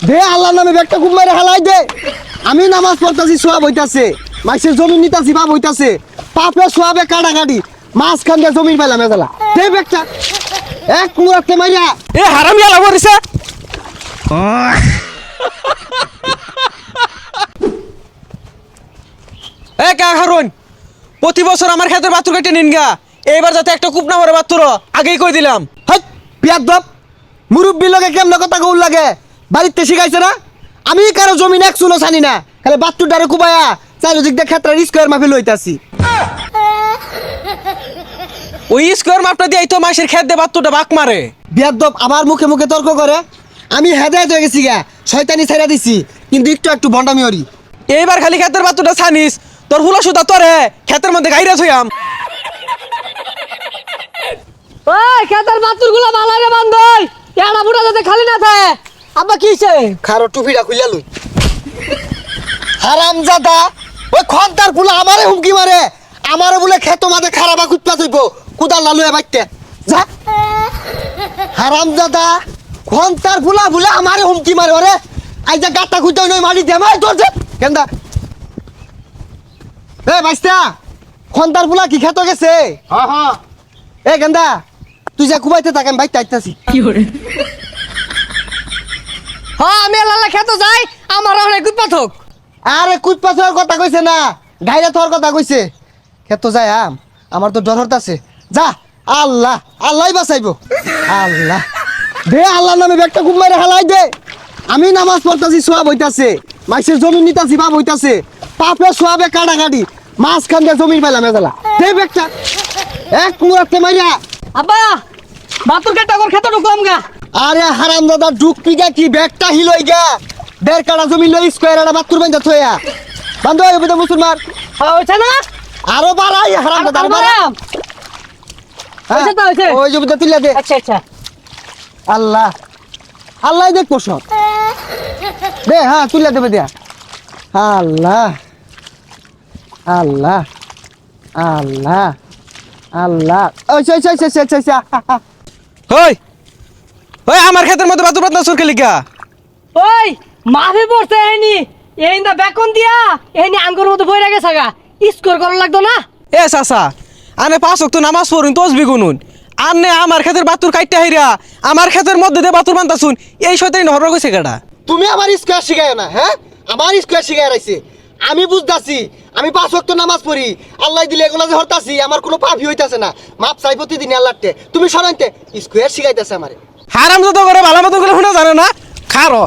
দে আল্লাহর নামে ব্যাগটা খুব মেরে হালাই দে। আমি নামাজ পড়তাছি সোয়াব হইতাছে, মাইসের জমি নিতাছি বাপ হইতাছে, পাপে সোয়াবে কাটাকাটি, মাঝখান দিয়ে জমির পাইলাম এবেলা। দে ব্যাগটা এক মুরাতে মাইয়া। এ হারামি আলা বরিছে। এ কা হারুন, প্রতি বছর আমার ক্ষেতের বাতুর কেটে নিন গা, এইবার যাতে একটা কূপ না মরে বাতুর আগেই কই দিলাম। হাই পিয়াদব, মুরব্বির লগে কেমন কথা কউল লাগে, বাড়িতে শিখাইছে না? আমি কারো জমিন এক চুলো জানি না, খালি বাত্তুর ডারে কুবায়া চারিদিক দিয়ে ক্ষেত্রে স্কোয়ার মাফি লইতাছি। ওই স্কোয়ার মাপটা দিয়ে তো মাসের ক্ষেত দিয়ে বাতুটা বাক মারে। বিয়াদব আমার মুখে মুখে তর্ক করে, আমি হেদায়েত হয়ে গেছি গা, শয়তানি ছাইরা দিছি, কিন্তু একটু একটু ভন্ডামি হরি। এইবার খালি ক্ষেতের বাতুটা ছানিস, তোর হুলা সুতা তোরে ক্ষেতের মধ্যে গাইরা থইয়াম। ওই খেতার বাতুরগুলো ভালো রে বান্ধই, এড়া বুড়া যাতে খালি না থাকে। আব্বা কি হইছে? খারো টুপিটা খুইলা লই। হারামজাদা, ওই খন্তার ফুলা আমারে হুমকি মারে, আমারে বলে খেতো মাঝে খারাপা কুটপা থইব, কুদাল না লইয়া বাইতে যা। হারামজাদা, খন্তার ফুলা বলে আমারে হুমকি মারে, ওরে আইজা গাটা খুঁজতে নই মারি দে মাই তোর যে কেন্দা। এ বাইস্তা, খন্তার ফুলা কি খেতো গেছে? হ্যাঁ হ্যাঁ। এ গেন্দা, তুই যা কুবাইতে থাকেন বাইতে আইতাছি। হ্যাঁ আমি লালা খেতে যাই, আমার অনেক উৎপাত হোক। আরে কুটপা থাকার কথা কইছে না, গাইরা থাকার কথা কইছে। খেতো যায় আমার তো ডর হতাছে। যা, আল্লাহ আল্লাহই বাঁচাইবো। আল্লাহ দে আল্লাহর নামে ব্যাগটা খুব মেরে হালাই দে। আমি নামাজ পড়তাছি সোয়াব হইতাছে, মাইসের জমি নিতাছি বাপ হইতাছে, পাপে সোয়াবে কাটাকাটি, মাঝখান দিয়ে জমির পাইলাম এবেলা। দে ব্যাগটা এক মুরাতে মাইয়া। আব্বা বাতুর কেটে ওর খেতে ঢুকলাম গা। আরে হারামজাদা ঢুকবি গা কি, ব্যাগটা হিলই গা, 1.5 কাঠা জমি লই স্কয়ার একটা বাতুর বাইন্দা থইয়া বান্ধব হইবে তো মুসলমান। হ্যাঁ হইছে না? আরো বাড়াই হারামজাদা আরো বাড়া। হইছে তো হইছে। ওই জমিটা তুলে দে। আচ্ছা আচ্ছা। আল্লাহ আল্লাহ দেখবো সব। দে হ্যাঁ তুলে দেবে দেয়া। আল্লাহ আল্লাহ আল্লাহ আল্লাহ। ওই ওই ওই ওই ওই হই ওই আমার ক্ষেতের মধ্যে বাতুর বাতনা সুরকে লিখা। ওই মাফে পড়ছে এনি, এই না বেকন দিয়া এনি আঙ্গুর মতো বইরা গেছে গা, স্কোর করা লাগতো না। এ চাচা, আনে 5 ওয়াক্ত নামাজ পড়ুন তসবি গুনুন, আনে আমার ক্ষেতের বাতুর কাইটটা হইরা আমার ক্ষেতের মধ্যে দিয়ে বাতুর বান্তাছুন, এই শয়তানি নহর কইছে কেডা? তুমি আমার স্কয়ার শিখায় না, হ্যাঁ আমার স্কয়ার শিখায় রাইছে। আমি বুঝতাছি, আমি 5 ওয়াক্ত নামাজ পড়ি, আল্লাহ দিলে এগুলা যে হরতাছি, আমার কোনো পাপই হইতাছে না, মাপ চাই প্রতিদিন আল্লাহতে। তুমি সরাইতে স্কয়ার শিখাইতাছে আমারে। হারামজাদা করে ভালো মতো করে শুনে জানে না, খারো।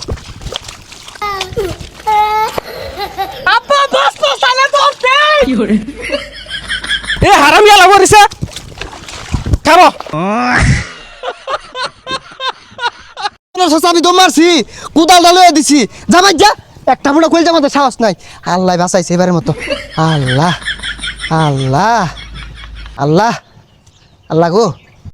আব্বা বাস তো সালে পড়ছে। এ হারামি আলা বরিছে, খারো। আমি দম মারছি, কুদালটা লয়ে দিছি, যাবাই যা একটা বুড়া কইল যাবার সাহস নাই। আল্লাহ বাঁচাইছে এবারের মতো। আল্লাহ আল্লাহ আল্লাহ আল্লাহ গো।